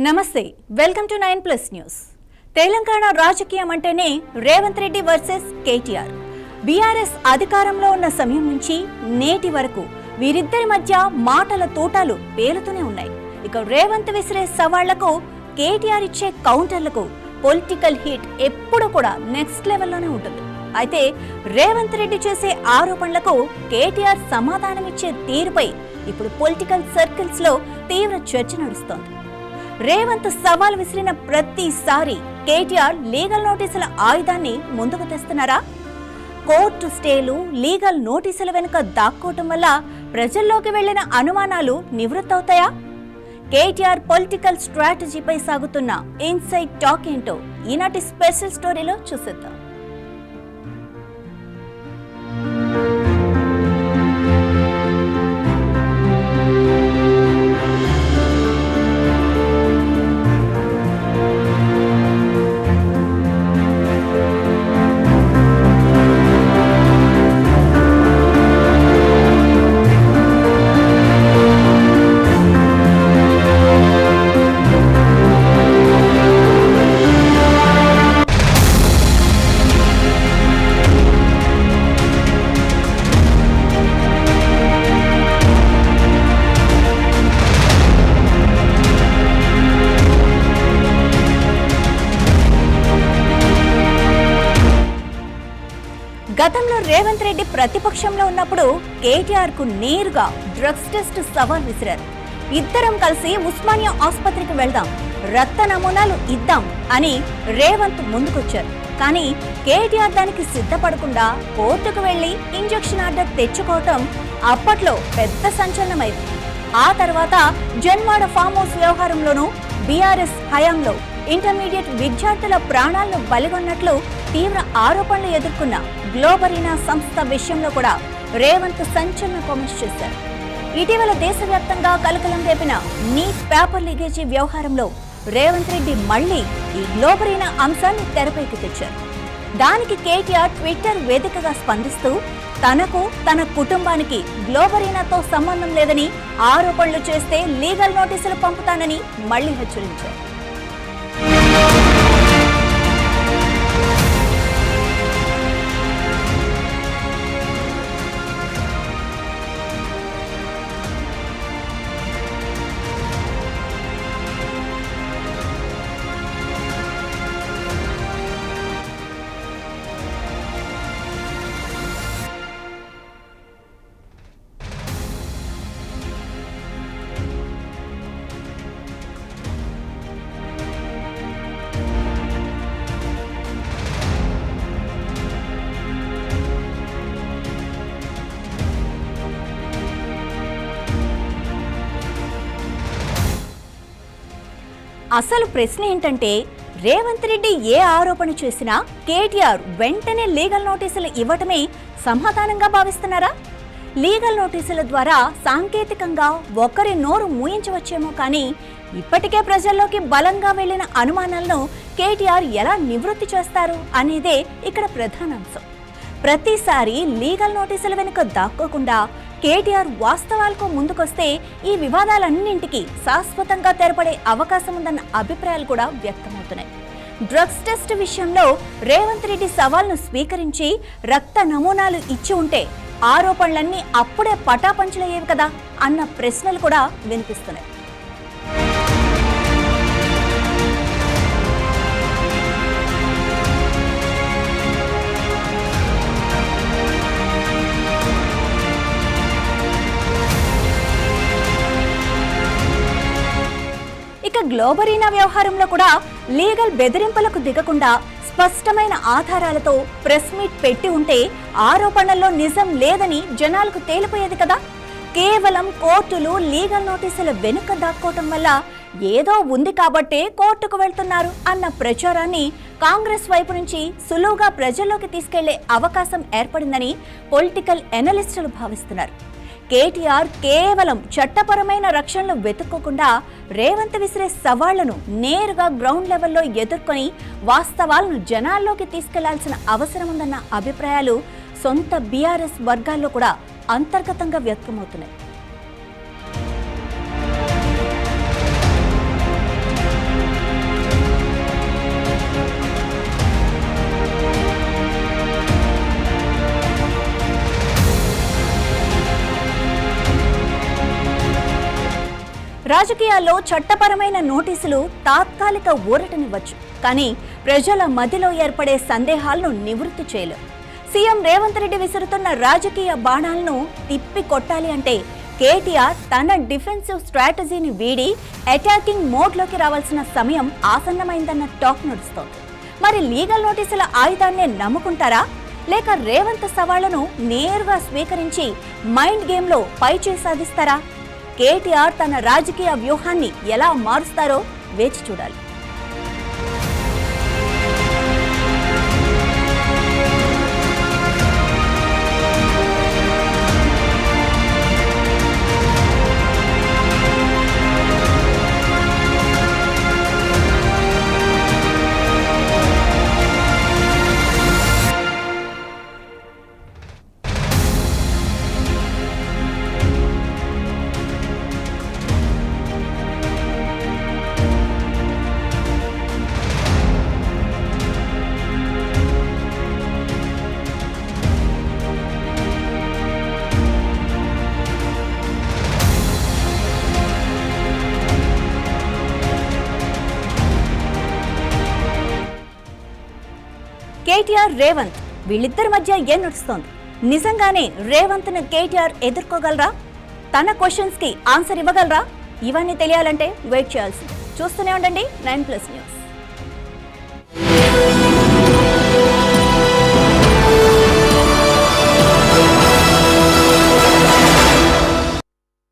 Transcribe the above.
నమస్తే welcome to 9+ news. Telangana రాజకీయం అంటేనే రేవంత్ రెడ్డి వర్సెస్ కేటీఆర్. బీఆర్ఎస్ అధికారంలో ఉన్న సమయం నుంచి నేటి వరకు వీరిద్దరి మధ్య మాటల తోటాలు పేలుతూనే ఉన్నాయి. ఇక రేవంత్ విసిరే సవాళ్లకు కేటీఆర్ ఇచ్చే కౌంటర్లకు పొలిటికల్ హీట్ ఎప్పుడు కూడా నెక్స్ట్ లెవెల్లోనే ఉంటుంది. అయితే రేవంత్ రెడ్డి చేసే ఆరోపణలకు కేటీఆర్ సమాధానమిచ్చే తీరుపై ఇప్పుడు పొలిటికల్ సర్కిల్స్ లో తీవ్ర చర్చ నడుస్తోంది. రేవంత్ సవాల్ విసిరిన ప్రతిసారి కేటీఆర్ లీగల్ నోటీసుల ఆయుధాన్ని ముందుకు తెస్తున్నారా? కోర్టు స్టేలు, లీగల్ నోటీసుల వెనుక దాక్కోవటం వల్ల ప్రజల్లోకి వెళ్లిన అనుమానాలు నివృత్తవుతాయా? కేటీఆర్ పొలిటికల్ స్ట్రాటజీపై సాగుతున్న ఇన్సైడ్ టాక్ ఏంటో ఈనాటి స్పెషల్ స్టోరీలో చూసేద్దాం. గతంలో రేవంత్ రెడ్డి ప్రతిపక్షంలో ఉన్నప్పుడు కేటీఆర్ కు నేరుగా డ్రగ్స్ టెస్ట్ సవాల్ విసిరారు. ఇద్దరం కలిసి ఉస్మానియా ఆసుపత్రికి వెళ్దాం, రక్త నమూనాలు ఇద్దాం అని రేవంత్ ముందుకొచ్చారు. కానీ కేటీఆర్ దానికి సిద్ధపడకుండా కోర్టుకు వెళ్లి ఇంజెక్షన్ ఆర్డర్ తెచ్చుకోవటం అప్పట్లో పెద్ద సంచలనమైంది. ఆ తర్వాత జన్వాడ ఫామ్ హౌస్ వ్యవహారంలోనూ బీఆర్ఎస్ హయాంలో ఇంటర్మీడియట్ విద్యార్థుల ప్రాణాలను బలిగొన్నట్లు తీవ్ర ఆరోపణలు ఎదుర్కొన్న గ్లోబరీనా సంస్థ విషయంలో కూడా రేవంత్ సంచలన కామెంట్స్ చేశారు. ఇటీవల దేశవ్యాప్తంగా కలకలం రేపిన నీట్ పేపర్ లీకేజీ వ్యవహారంలో రేవంత్ రెడ్డి మళ్లీ ఈ గ్లోబరీనా అంశాన్ని తెరపైకి తెచ్చారు. దానికి కేటీఆర్ ట్విట్టర్ వేదికగా స్పందిస్తూ తనకు, తన కుటుంబానికి గ్లోబరీనాతో సంబంధం లేదని ఆరోపణలు చేస్తే లీగల్ నోటీసులు పంపుతానని మళ్లీ హెచ్చరించారు. అసలు ప్రశ్న ఏంటంటే, రేవంత్ రెడ్డి ఏ ఆరోపణ చేసినా కేటీఆర్ వెంటనే లీగల్ నోటీసులు ఇవ్వటమే సమాధానంగా భావిస్తున్నారా? లీగల్ నోటీసుల ద్వారా సాంకేతికంగా ఒకరి నోరు మూయించవచ్చేమో, కానీ ఇప్పటికే ప్రజల్లోకి బలంగా వెళ్లిన అనుమానాలను కేటీఆర్ ఎలా నివృత్తి చేస్తారు అనేదే ఇక్కడ ప్రధాన అంశం. ప్రతిసారి లీగల్ నోటీసుల వెనుక దాక్కోకుండా కేటీఆర్ వాస్తవాలకు ముందుకొస్తే ఈ వివాదాలన్నింటికీ శాశ్వతంగా తెరపడే అవకాశం ఉందన్న అభిప్రాయాలు కూడా వ్యక్తమవుతున్నాయి. డ్రగ్స్ టెస్ట్ విషయంలో రేవంత్ రెడ్డి సవాల్ను స్వీకరించి రక్త నమూనాలు ఇచ్చి ఉంటే ఆరోపణలన్నీ అప్పుడే పటాపంచలయ్యేవి కదా అన్న ప్రశ్నలు కూడా వినిపిస్తున్నాయి. ఇక గ్లోబరీనా వ్యవహారంలో కూడా లీగల్ బెదిరింపులకు దిగకుండా స్పష్టమైన ఆధారాలతో ప్రెస్ మీట్ పెట్టి ఉంటే ఆరోపణల్లో నిజం లేదని జనాలకు తేలిపోయేది కదా. కేవలం కోర్టులు లీగల్ నోటీసుల వెనుక దాక్కోవటం వల్ల ఏదో ఉంది కాబట్టే కోర్టుకు వెళ్తున్నారు అన్న ప్రచారాన్ని కాంగ్రెస్ వైపు నుంచి సులువుగా ప్రజల్లోకి తీసుకెళ్లే అవకాశం ఏర్పడిందని పొలిటికల్ ఎనలిస్టులు భావిస్తున్నారు. కేటీఆర్ కేవలం చట్టపరమైన రక్షణలు వెతుక్కోకుండా రేవంత్ విసిరే సవాళ్లను నేరుగా గ్రౌండ్ లెవెల్లో ఎదుర్కొని వాస్తవాలను జనాల్లోకి తీసుకెళ్లాల్సిన అవసరం ఉందన్న అభిప్రాయాలు సొంత బీఆర్ఎస్ వర్గాల్లో కూడా అంతర్గతంగా వ్యక్తమవుతున్నాయి. రాజకీయాల్లో చట్టపరమైన నోటీసులు తాత్కాలిక ఊరటనివ్వచ్చు, కానీ ప్రజల మధ్యలో ఏర్పడే సందేహాలను నివృత్తి చేయలేవు. సీఎం రేవంత్ రెడ్డి విసురుతున్న రాజకీయ బాణాలను తిప్పి కొట్టాలి అంటే కేటీఆర్ తన డిఫెన్సివ్ స్ట్రాటజీని వీడి అటాకింగ్ మోడ్లోకి రావాల్సిన సమయం ఆసన్నమైందన్న టాక్ నడుస్తోంది. మరి లీగల్ నోటీసుల ఆయుధాన్నే నమ్ముకుంటారా, లేక రేవంత్ సవాళ్లను నేరుగా స్వీకరించి మైండ్ గేమ్లో పైచేయి సాధిస్తారా? కేటీఆర్ తన రాజకీయ వ్యూహాన్ని ఎలా మారుస్తారో వేచి చూడాలి. కేటీఆర్ రేవంత్ వీళ్ళిద్దరి మధ్య ఏం నడుస్తోంది? నిజంగానే రేవంత్ ను కేటీఆర్ ఎదుర్కోగలరా? తన క్వశ్చన్స్ కి ఆన్సర్ ఇవ్వగలరా? ఇవన్నీ తెలియాలంటే వెయిట్ చేయాల్సింది. చూస్తూనే ఉండండి 9+ న్యూస్.